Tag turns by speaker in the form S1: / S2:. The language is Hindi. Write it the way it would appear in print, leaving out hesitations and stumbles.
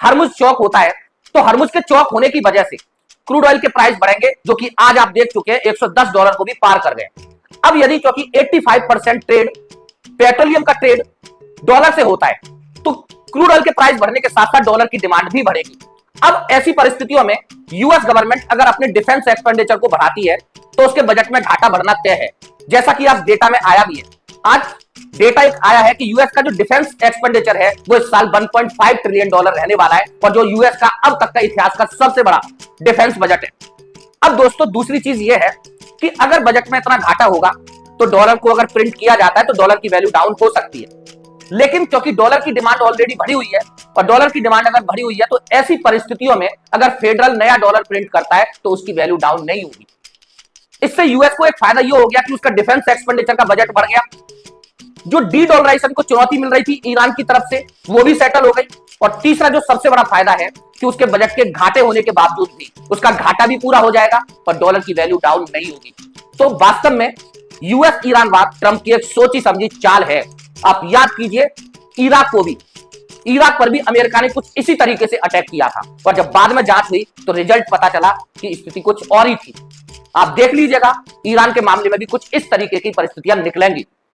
S1: हरमुज चौक होता है, तो हरमुज के चौक होने की वजह से क्रूड ऑयल के प्राइस बढ़ेंगे, जो कि आज आप देख चुके हैं $110 को भी पार कर गए। अब यदि क्योंकि 85% ट्रेड पेट्रोलियम का ट्रेड डॉलर से होता है, तो क्रूड ऑयल के प्राइस बढ़ने के साथ साथ डॉलर की डिमांड भी बढ़ेगी। अब ऐसी परिस्थितियों में यूएस गवर्नमेंट अगर अपने डिफेंस एक्सपेंडिचर को बढ़ाती है तो उसके बजट में घाटा बढ़ना तय है, जैसा कि आज डेटा में आया भी है। आज डेटा एक आया है कि यूएस का जो डिफेंस एक्सपेंडिचर है वो इस साल $1.5 ट्रिलियन रहने वाला है, और जो यूएस का अब तक का इतिहास का सबसे बड़ा डिफेंस बजट है। अब दोस्तों दूसरी चीज ये है कि अगर बजट में इतना घाटा होगा तो डॉलर को अगर प्रिंट किया जाता है तो डॉलर की वैल्यू डाउन हो सकती है, लेकिन क्योंकि डॉलर की डिमांड ऑलरेडी बढ़ी हुई है, और डॉलर की डिमांड अगर बढ़ी हुई है तो ऐसी परिस्थितियों में अगर फेडरल नया डॉलर प्रिंट करता है तो उसकी वैल्यू डाउन नहीं होगी। इससे यूएस को एक फायदा यह हो गया कि उसका डिफेंस एक्सपेंडिचर का बजट बढ़ गया, जो डी डॉलराइजेशन को चुनौती मिल रही थी ईरान की तरफ से वो भी सेटल हो गई, और तीसरा जो सबसे बड़ा फायदा है कि उसके बजट के घाटे होने के बावजूद भी उसका घाटा भी पूरा हो जाएगा और डॉलर की वैल्यू डाउन नहीं होगी। तो वास्तव में यूएस ईरान वार ट्रंप की एक सोची समझी चाल है। आप याद कीजिए, इराक पर भी अमेरिका ने कुछ इसी तरीके से अटैक किया था, और जब बाद में जांच हुई तो रिजल्ट पता चला कि स्थिति कुछ और ही थी। आप देख लीजिएगा ईरान के मामले में भी कुछ इस तरीके की परिस्थितियां निकलेंगी।